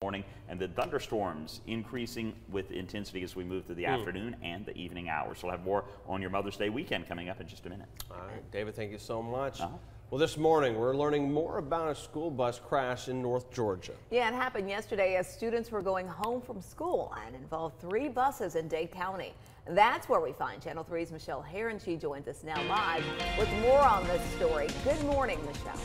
morning, and the thunderstorms increasing with intensity as we move through the afternoon and the evening hours. So we'll have more on your Mother's Day weekend coming up in just a minute. All right, David, thank you so much. Well, this morning we're learning more about a school bus crash in North Georgia. Yeah, it happened yesterday as students were going home from school and involved 3 buses in Dade County. That's where we find Channel 3's Michelle Herron. She joins us now live with more on this story. Good morning, Michelle.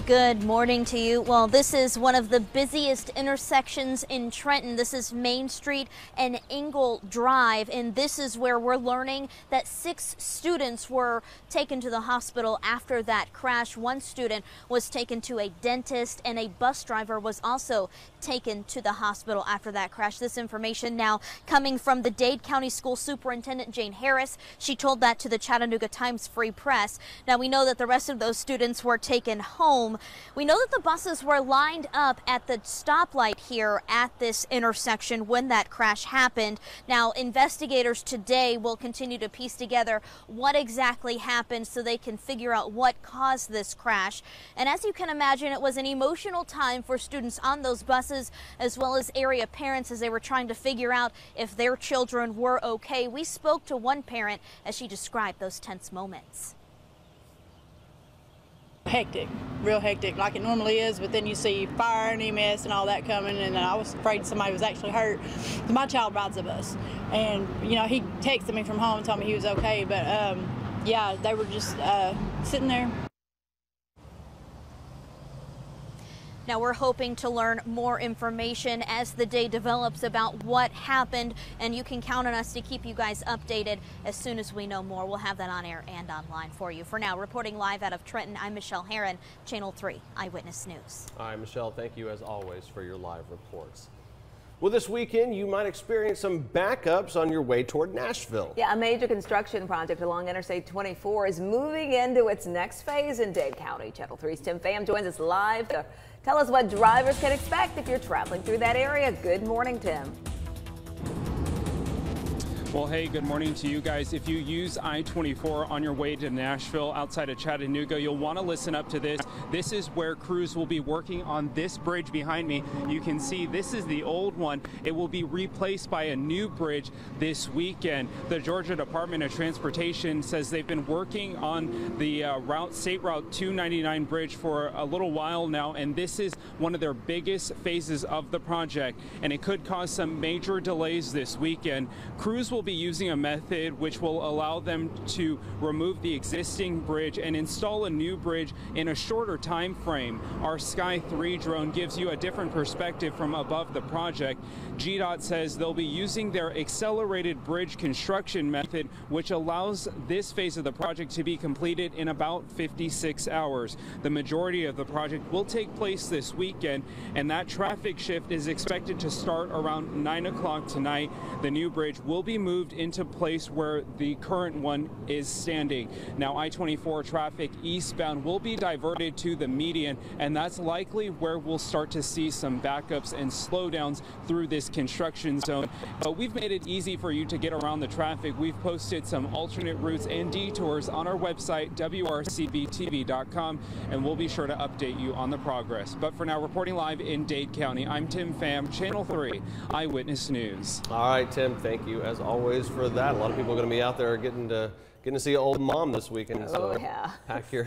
Good morning to you. Well, this is one of the busiest intersections in Trenton. This is Main Street and Engle Drive, and this is where we're learning that 6 students were taken to the hospital after that crash. 1 student was taken to a dentist, and a bus driver was also taken to the hospital after that crash. This information now coming from the Dade County School Superintendent Jane Harris. She told that to the Chattanooga Times Free Press. Now, we know that the rest of those students were taken home. We know that the buses were lined up at the stoplight here at this intersection when that crash happened. Now, investigators today will continue to piece together what exactly happened so they can figure out what caused this crash. And as you can imagine, it was an emotional time for students on those buses as well as area parents as they were trying to figure out if their children were okay. We spoke to one parent as she described those tense moments. Hectic, real hectic, like it normally is, but then you see fire and EMS and all that coming, and I was afraid somebody was actually hurt. My child rides a bus, and you know, he texted me from home and told me he was okay, but yeah, they were just sitting there. Now, we're hoping to learn more information as the day develops about what happened, and you can count on us to keep you guys updated as soon as we know more. We'll have that on air and online for you. For now, reporting live out of Trenton, I'm Michelle Herron, Channel 3 Eyewitness News. All right, Michelle, thank you as always for your live reports. Well, this weekend you might experience some backups on your way toward Nashville. Yeah, a major construction project along Interstate 24 is moving into its next phase in Dade County. Channel 3's Tim Pham joins us live to tell us what drivers can expect if you're traveling through that area. Good morning, Tim. Well, hey, good morning to you guys. If you use I-24 on your way to Nashville outside of Chattanooga, you'll want to listen up to this. This is where crews will be working on this bridge behind me. You can see this is the old one. It will be replaced by a new bridge this weekend. The Georgia Department of Transportation says they've been working on the State Route 299 bridge for a little while now, and this is one of their biggest phases of the project, and it could cause some major delays this weekend. Crews will be using a method which will allow them to remove the existing bridge and install a new bridge in a shorter time frame. Our Sky 3 drone gives you a different perspective from above the project. GDOT says they'll be using their accelerated bridge construction method, which allows this phase of the project to be completed in about 56 hours. The majority of the project will take place this weekend, and that traffic shift is expected to start around 9 o'clock tonight. The new bridge will be moved into place where the current one is standing. Now, I-24 traffic eastbound will be diverted to the median, and that's likely where we'll start to see some backups and slowdowns through this construction zone. But we've made it easy for you to get around the traffic. We've posted some alternate routes and detours on our website, WRCBTV.com, and we'll be sure to update you on the progress. But for now, reporting live in Dade County, I'm Tim Pham, Channel 3 Eyewitness News. All right, Tim, thank you as always for that. A lot of people are going to be out there getting to see old mom this weekend. So yeah. Pack your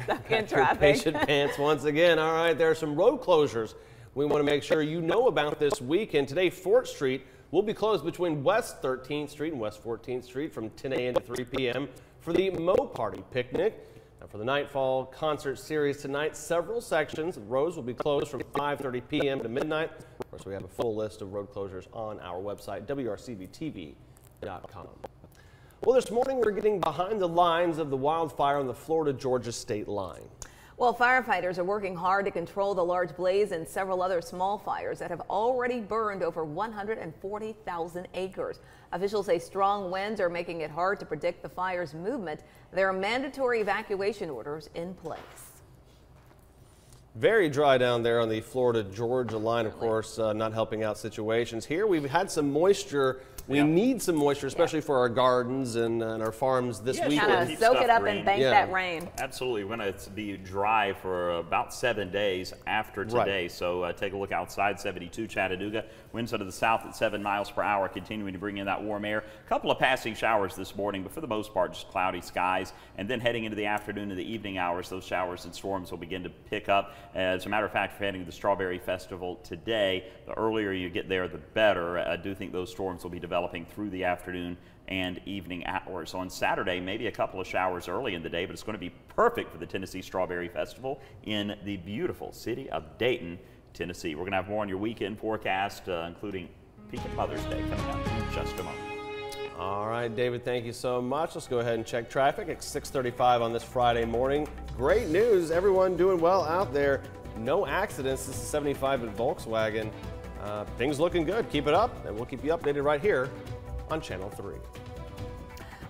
patient pants once again. All right, there are some road closures we want to make sure you know about this weekend. Today, Fort Street will be closed between West 13th Street and West 14th Street from 10 a.m. to 3 p.m. for the Mo Party picnic. Now, for the Nightfall concert series tonight, several sections of roads will be closed from 5:30 p.m. to midnight. Of course, we have a full list of road closures on our website, WRCBTV.com. Well, this morning we're getting behind the lines of the wildfire on the Florida-Georgia state line. Well, firefighters are working hard to control the large blaze and several other small fires that have already burned over 140,000 acres. Officials say strong winds are making it hard to predict the fire's movement. There are mandatory evacuation orders in place. Very dry down there on the Florida-Georgia line, of course, not helping out situations. Here we've had some moisture We need some moisture, especially for our gardens and our farms this weekend. Kind of soak it up and bank that rain. Absolutely. We're going to be dry for about 7 days after today. So take a look outside. 72 Chattanooga. Winds out of the south at 7 miles per hour, continuing to bring in that warm air. A couple of passing showers this morning, but for the most part, just cloudy skies. And then heading into the afternoon and the evening hours, those showers and storms will begin to pick up. As a matter of fact, if you're heading to the Strawberry Festival today, the earlier you get there, the better. I do think those storms will be developing through the afternoon and evening hours. On Saturday, maybe a couple of showers early in the day, but it's going to be perfect for the Tennessee Strawberry Festival in the beautiful city of Dayton, Tennessee. We're going to have more on your weekend forecast, including peak of Mother's Day coming up in just a moment. All right, David, thank you so much. Let's go ahead and check traffic at 6:35 on this Friday morning. Great news, everyone doing well out there. No accidents. This is 75 at Volkswagen. Things looking good. Keep it up, and we'll keep you updated right here on Channel 3.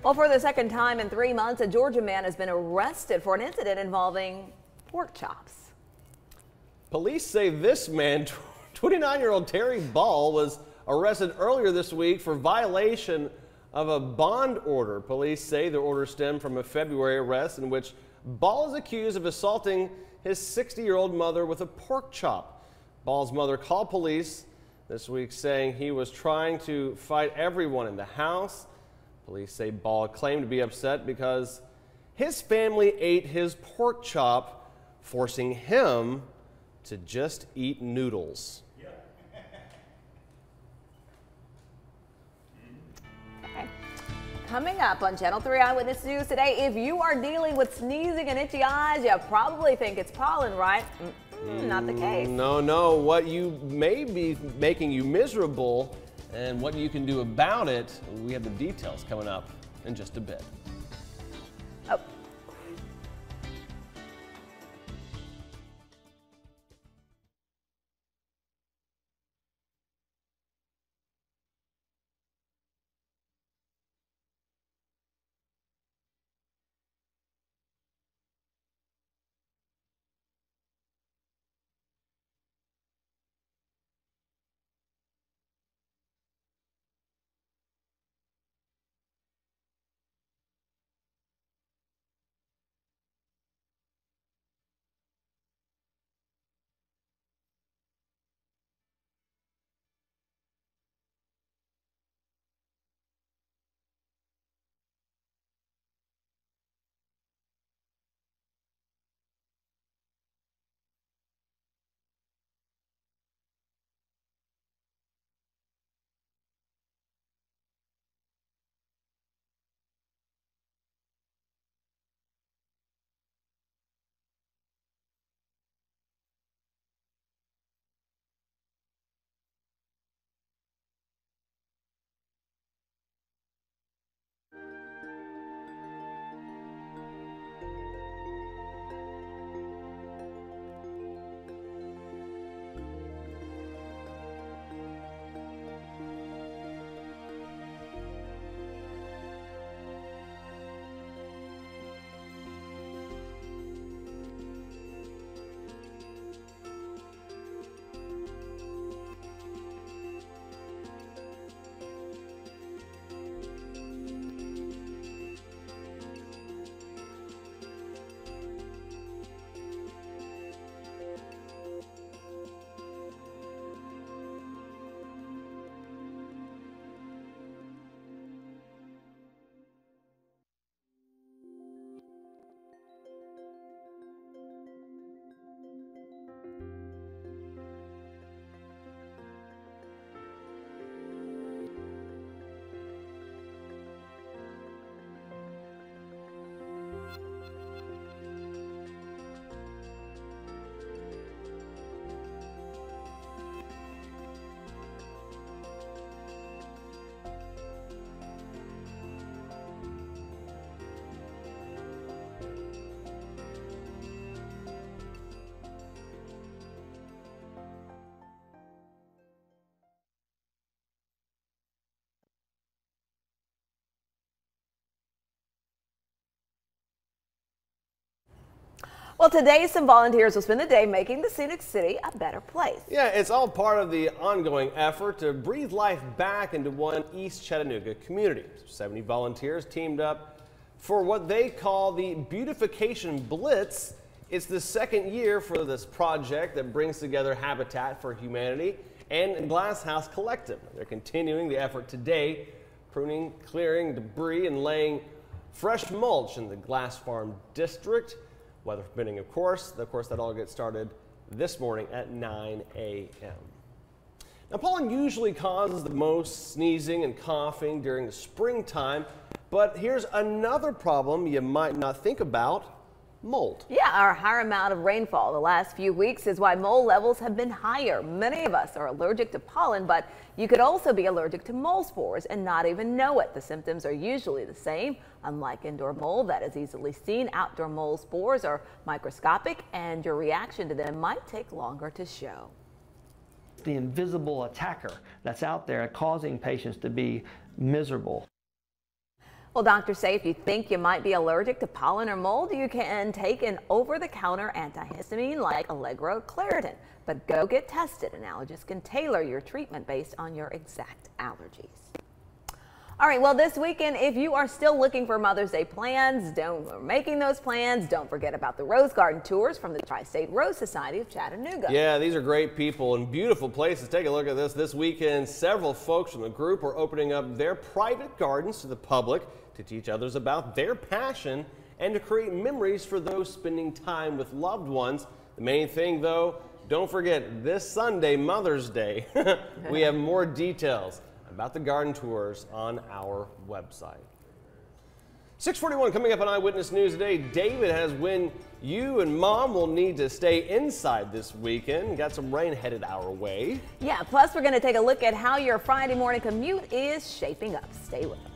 Well, for the second time in 3 months, a Georgia man has been arrested for an incident involving pork chops. Police say this man, 29-year-old Terry Ball, was arrested earlier this week for violation of a bond order. Police say the order stemmed from a February arrest in which Ball is accused of assaulting his 60-year-old mother with a pork chop. Ball's mother called police this week saying he was trying to fight everyone in the house. Police say Ball claimed to be upset because his family ate his pork chop, forcing him to just eat noodles. Coming up on Channel 3 Eyewitness News today, if you are dealing with sneezing and itchy eyes, you probably think it's pollen, right? Not the case. No. What you may be making you miserable and what you can do about it, we have the details coming up in just a bit. Oh. Well, today some volunteers will spend the day making the scenic city a better place. Yeah, it's all part of the ongoing effort to breathe life back into one East Chattanooga community. 70 volunteers teamed up for what they call the Beautification Blitz. It's the second year for this project that brings together Habitat for Humanity and Glass House Collective. They're continuing the effort today, pruning, clearing debris, and laying fresh mulch in the Glass Farm District. Weather permitting, of course. That all gets started this morning at 9 a.m. Now, pollen usually causes the most sneezing and coughing during the springtime, but here's another problem you might not think about: mold. Yeah, our higher amount of rainfall the last few weeks is why mold levels have been higher. Many of us are allergic to pollen, but you could also be allergic to mold spores and not even know it. The symptoms are usually the same. Unlike indoor mold that is easily seen, outdoor mold spores are microscopic and your reaction to them might take longer to show. The invisible attacker that's out there causing patients to be miserable. Well, doctors say if you think you might be allergic to pollen or mold, you can take an over-the-counter antihistamine like Allegro Claritin. But go get tested. An allergist can tailor your treatment based on your exact allergies. All right, well, this weekend, if you are still looking for Mother's Day plans, making those plans, don't forget about the Rose Garden tours from the Tri-State Rose Society of Chattanooga. Yeah, these are great people and beautiful places. Take a look at this. This weekend, several folks from the group are opening up their private gardens to the public to teach others about their passion and to create memories for those spending time with loved ones. The main thing, though, don't forget this Sunday, Mother's Day. We have more details about the garden tours on our website. 6:41 coming up on Eyewitness News today. David has when you and Mom will need to stay inside this weekend. Got some rain headed our way. Yeah, plus we're going to take a look at how your Friday morning commute is shaping up. Stay with us.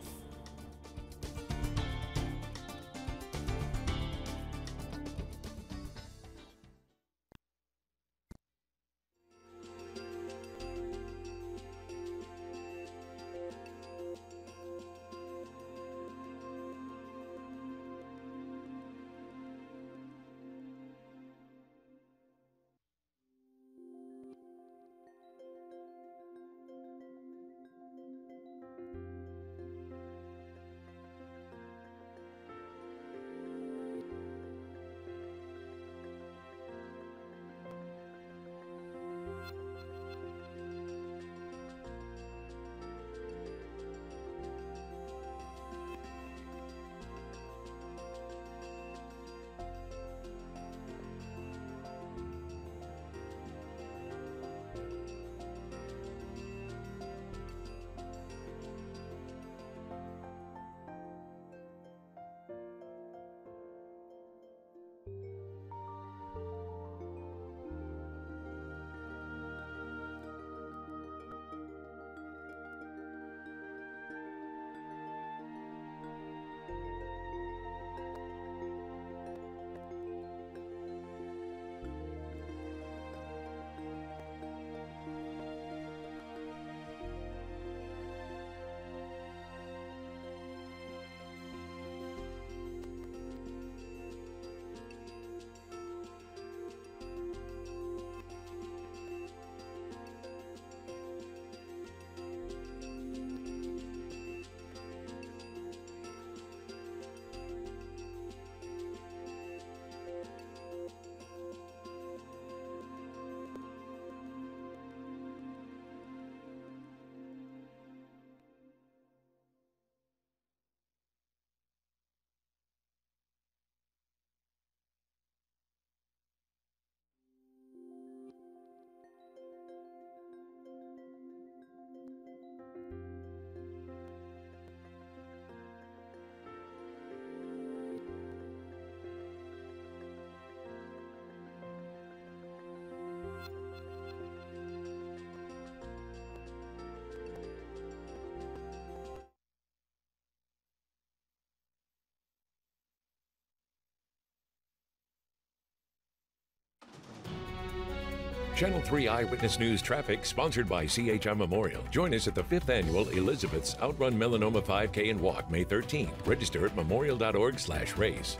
Channel 3 Eyewitness News traffic sponsored by CHI Memorial. Join us at the 5th Annual Elizabeth's Outrun Melanoma 5K and Walk May 13th. Register at memorial.org/race.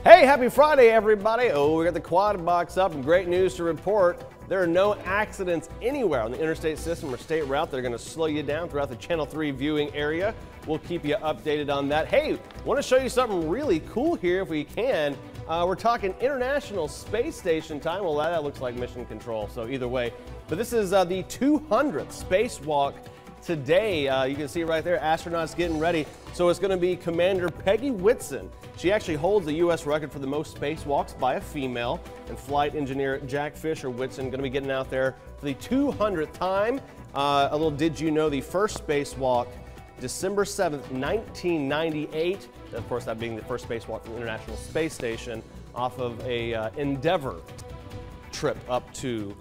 Hey, happy Friday, everybody. Oh, we got the quad box up and great news to report. There are no accidents anywhere on the interstate system or state route that are going to slow you down throughout the Channel 3 viewing area. We'll keep you updated on that. Hey, want to show you something really cool here if we can. We're talking International Space Station time. Well, that looks like mission control, so either way. But this is the 200th spacewalk today. You can see right there, astronauts getting ready. So it's going to be Commander Peggy Whitson. She actually holds the U.S. record for the most spacewalks by a female. And flight engineer Jack Fisher Whitson going to be getting out there for the 200th time. A little did you know, the first spacewalk, December 7th, 1998. Of course, that being the first spacewalk from the International Space Station off of a Endeavour trip up to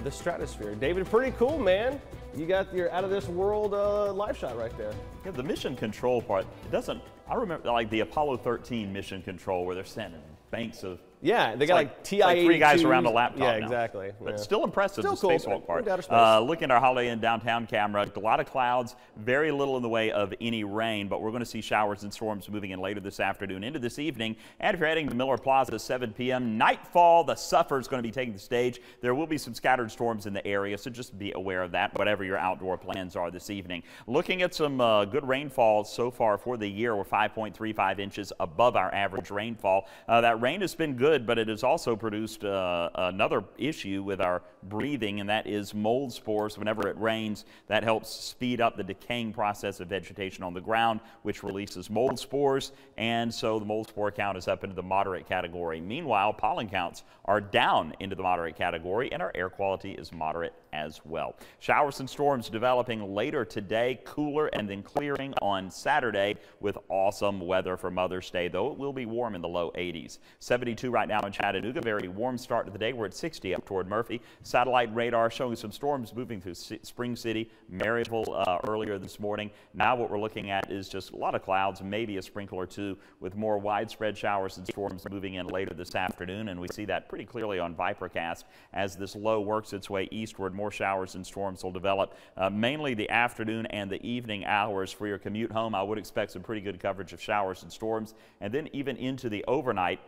the stratosphere. David, pretty cool, man. You got your out of this world live shot right there. Yeah, the mission control part, it doesn't, I remember like the Apollo 13 mission control where they're sending banks of, yeah, they got like TI-82s. Like 3 guys around a laptop. Yeah, now. exactly. But yeah. still impressive, still the cool, spacewalk part. Looking at our Holiday Inn downtown camera, a lot of clouds, very little in the way of any rain, but we're going to see showers and storms moving in later this afternoon into this evening. And if you're heading to Miller Plaza at 7 p.m., nightfall, the Suffer is going to be taking the stage. There will be some scattered storms in the area, so just be aware of that, whatever your outdoor plans are this evening. Looking at some good rainfall so far for the year, we're 5.35 inches above our average rainfall. That rain has been good, but it has also produced another issue with our breathing, and that is mold spores. Whenever it rains, that helps speed up the decaying process of vegetation on the ground, which releases mold spores, and so the mold spore count is up into the moderate category. Meanwhile, pollen counts are down into the moderate category, and our air quality is moderate as well. Showers and storms developing later today, cooler and then clearing on Saturday with awesome weather for Mother's Day, though it will be warm in the low 80s. 72 right now in Chattanooga, very warm start to the day. We're at 60 up toward Murphy. Satellite radar showing some storms moving through Spring City, Maryville earlier this morning. Now what we're looking at is just a lot of clouds, maybe a sprinkle or two with more widespread showers and storms moving in later this afternoon, and we see that pretty clearly on Vipercast as this low works its way eastward. More showers and storms will develop mainly the afternoon and the evening hours. For your commute home, I would expect some pretty good coverage of showers and storms, and then even into the overnight.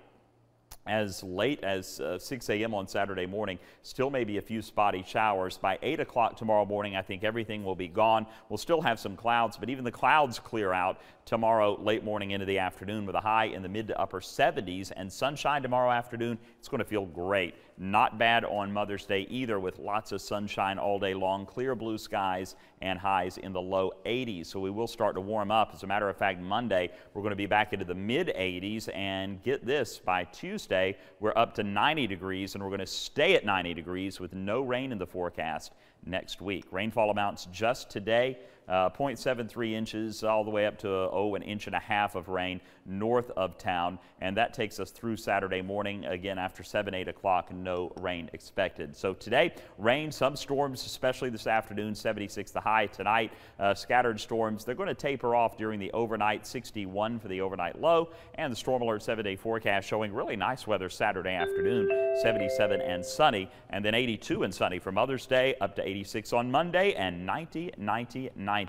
As late as 6 a.m. on Saturday morning, still maybe a few spotty showers. By 8 o'clock tomorrow morning, I think everything will be gone. We'll still have some clouds, but even the clouds clear out tomorrow late morning into the afternoon with a high in the mid to upper 70s, and sunshine tomorrow afternoon. It's going to feel great. Not bad on Mother's Day either, with lots of sunshine all day long, clear blue skies, and highs in the low 80s. So we will start to warm up. As a matter of fact, Monday, we're going to be back into the mid 80s, and get this, by Tuesday, we're up to 90 degrees, and we're going to stay at 90 degrees with no rain in the forecast next week. Rainfall amounts just today, 0.73 inches all the way up to an inch and a half of rain north of town, and that takes us through Saturday morning. Again, after 8 o'clock, no rain expected. So today, rain, some storms, especially this afternoon, 76 the high tonight. Scattered storms, they're going to taper off during the overnight, 61 for the overnight low, and the Storm Alert 7-day forecast showing really nice weather Saturday afternoon, 77 and sunny, and then 82 and sunny for Mother's Day, up to 86 on Monday, and 90, 90, 90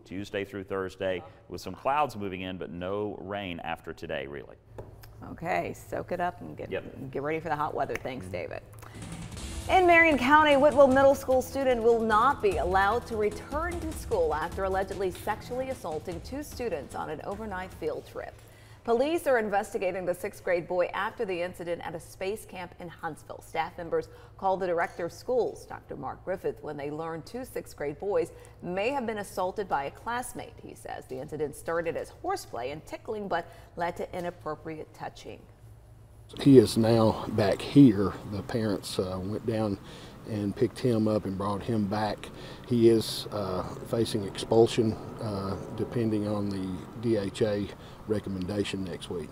Tuesday through Thursday, with some clouds moving in, but no rain after today, really. Okay, soak it up and get ready for the hot weather. Thanks, David. In Marion County, Whitwell Middle School student will not be allowed to return to school after allegedly sexually assaulting 2 students on an overnight field trip. Police are investigating the 6th grade boy after the incident at a space camp in Huntsville. Staff members called the director of schools, Dr. Mark Griffith, when they learned 2 6th grade boys may have been assaulted by a classmate. He says the incident started as horseplay and tickling, but led to inappropriate touching. He is now back here. The parents went down and picked him up and brought him back. He is facing expulsion depending on the DHA recommendation next week.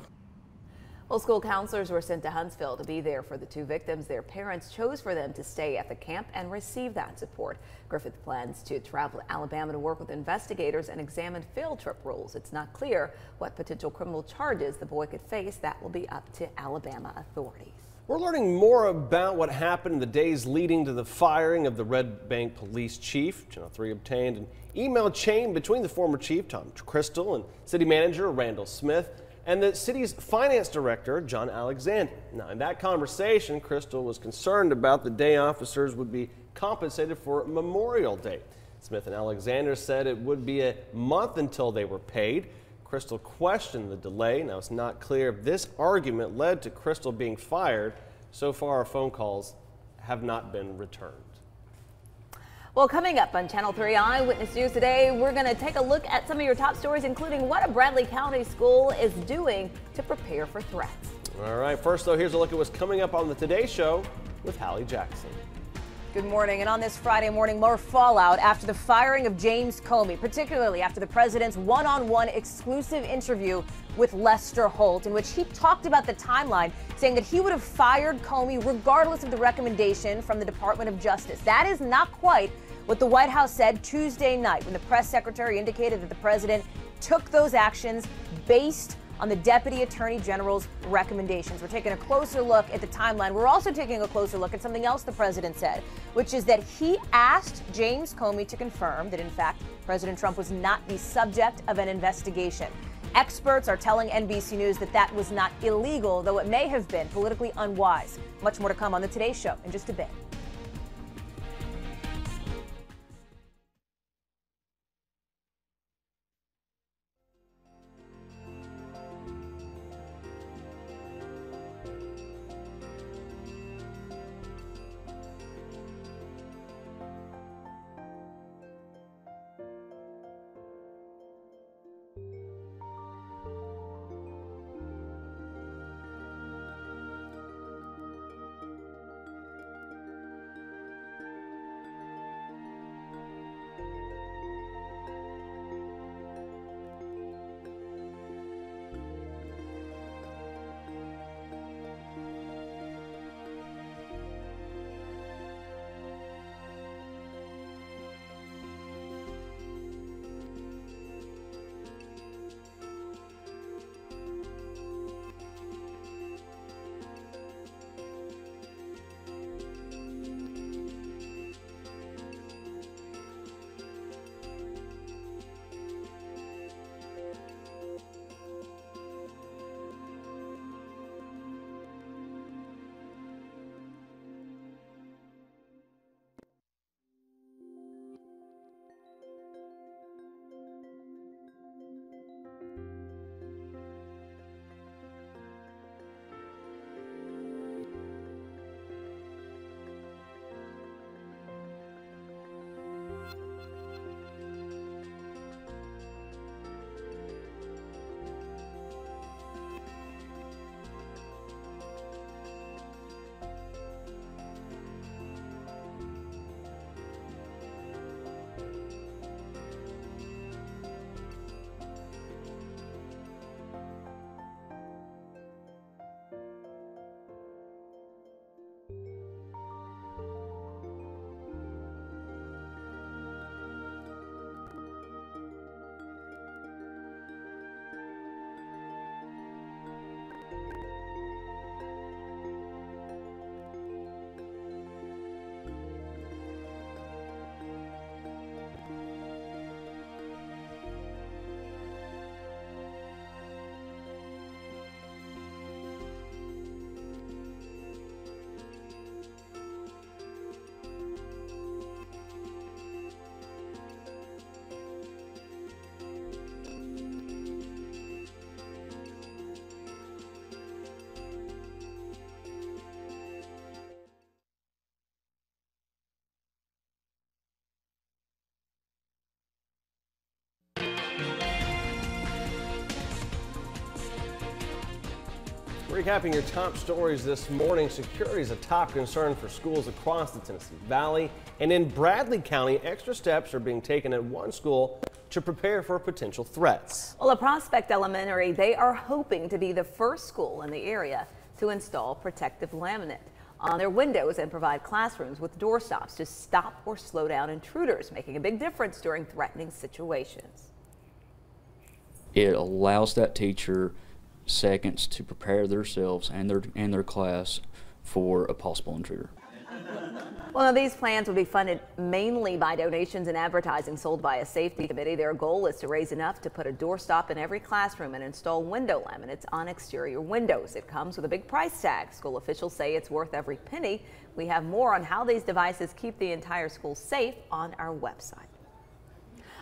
Well, school counselors were sent to Huntsville to be there for the 2 victims. Their parents chose for them to stay at the camp and receive that support. Griffith plans to travel to Alabama to work with investigators and examine field trip rules. It's not clear what potential criminal charges the boy could face. That will be up to Alabama authorities. We're learning more about what happened in the days leading to the firing of the Red Bank police chief. Channel 3 obtained an email chain between the former chief, Tom Crystal, and city manager Randall Smith. and the city's finance director, John Alexander. Now, in that conversation, Crystal was concerned about the day officers would be compensated for Memorial Day. Smith and Alexander said it would be a month until they were paid. Crystal questioned the delay. Now, it's not clear if this argument led to Crystal being fired. So far, phone calls have not been returned. Well, coming up on Channel 3 Eyewitness News today, we're going to take a look at some of your top stories, including what a Bradley County school is doing to prepare for threats. All right, first though, here's a look at what's coming up on the Today Show with Hallie Jackson. Good morning, and on this Friday morning, more fallout after the firing of James Comey, particularly after the president's one-on-one exclusive interview with Lester Holt, in which he talked about the timeline, saying that he would have fired Comey regardless of the recommendation from the Department of Justice. That is not quite what the White House said Tuesday night when the press secretary indicated that the president took those actions based on the Deputy Attorney General's recommendations. We're taking a closer look at the timeline. We're also taking a closer look at something else the president said, which is that he asked James Comey to confirm that, in fact, President Trump was not the subject of an investigation. Experts are telling NBC News that that was not illegal, though it may have been politically unwise. Much more to come on the Today Show in just a bit. Recapping your top stories this morning, security is a top concern for schools across the Tennessee Valley. And in Bradley County, extra steps are being taken at one school to prepare for potential threats. Well, at Prospect Elementary, they are hoping to be the first school in the area to install protective laminate on their windows and provide classrooms with doorstops to stop or slow down intruders, making a big difference during threatening situations. It allows that teacher seconds to prepare themselves and their class for a possible intruder. Well, now, these plans will be funded mainly by donations and advertising sold by a safety committee. Their goal is to raise enough to put a doorstop in every classroom and install window laminates on exterior windows. It comes with a big price tag. School officials say it's worth every penny. We have more on how these devices keep the entire school safe on our website.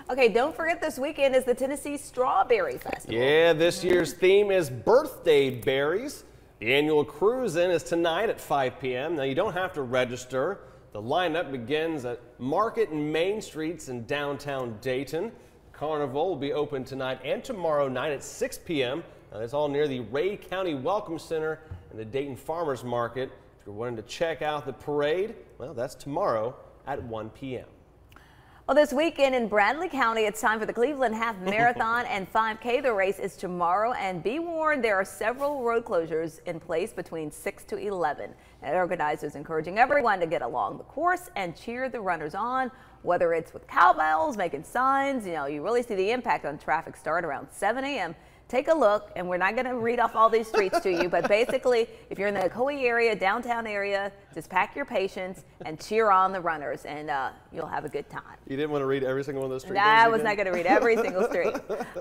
Okay, don't forget this weekend is the Tennessee Strawberry Festival. Yeah, this year's theme is birthday berries. The annual cruise-in is tonight at 5 p.m. Now, you don't have to register. The lineup begins at Market and Main Streets in downtown Dayton. Carnival will be open tonight and tomorrow night at 6 p.m. Now, it's all near the Ray County Welcome Center and the Dayton Farmers Market. If you're wanting to check out the parade, well, that's tomorrow at 1 p.m. Well, this weekend in Bradley County, it's time for the Cleveland Half Marathon and 5K. The race is tomorrow, and be warned, there are several road closures in place between 6 to 11. And organizers encouraging everyone to get along the course and cheer the runners on, whether it's with cowbells, making signs. You know, you really see the impact on traffic start around 7 a.m. Take a look, and we're not going to read off all these streets to you, but basically, if you're in the Ocoee area, downtown area, just pack your patience and cheer on the runners, and you'll have a good time. You didn't want to read every single one of those streets? Nah, I was not going to read every single street.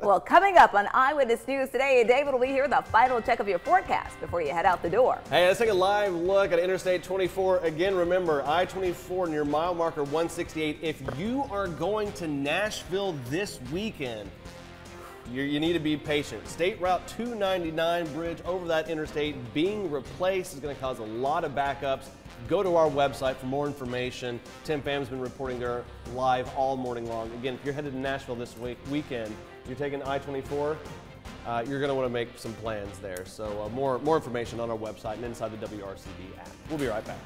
Well, coming up on Eyewitness News today, David will be here with a final check of your forecast before you head out the door. Hey, let's take a live look at Interstate 24. Again, remember, I-24 near mile marker 168. If you are going to Nashville this weekend, you need to be patient. State Route 299 bridge over that interstate being replaced is going to cause a lot of backups. Go to our website for more information. Tim Pham's been reporting there live all morning long. Again, if you're headed to Nashville this weekend, you're taking I-24, you're going to want to make some plans there. So more information on our website and inside the WRCB app. We'll be right back.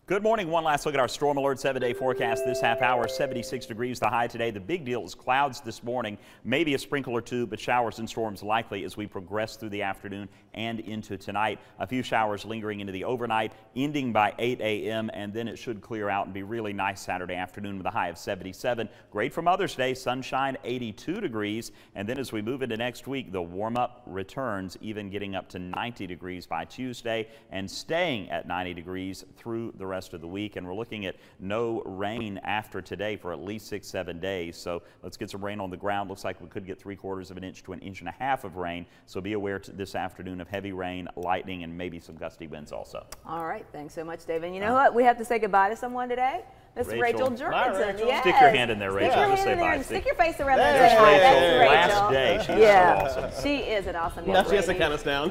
Good morning. One last look at our storm alert 7-day forecast this half hour. 76 degrees the high today. The big deal is clouds this morning, maybe a sprinkle or two, but showers and storms likely as we progress through the afternoon and into tonight. A few showers lingering into the overnight, ending by 8 a.m. and then it should clear out and be really nice Saturday afternoon with a high of 77. Great for Mother's Day. Sunshine, 82 degrees. And then as we move into next week, the warm up returns, even getting up to 90 degrees by Tuesday and staying at 90 degrees through the rest of the week. And we're looking at no rain after today for at least 6-7 days. So let's get some rain on the ground. Looks like we could get 3/4 of an inch to an inch and a half of rain. So be aware this afternoon of heavy rain, lightning, and maybe some gusty winds also. All right. Thanks so much, David. You know what? We have to say goodbye to someone today. Miss Rachel Jorgensen. Yes. Stick your hand in there, Rachel. Stick your face around there. That's Rachel. Rachel. Last day. She's so awesome. She is an awesome Now she has to count us down.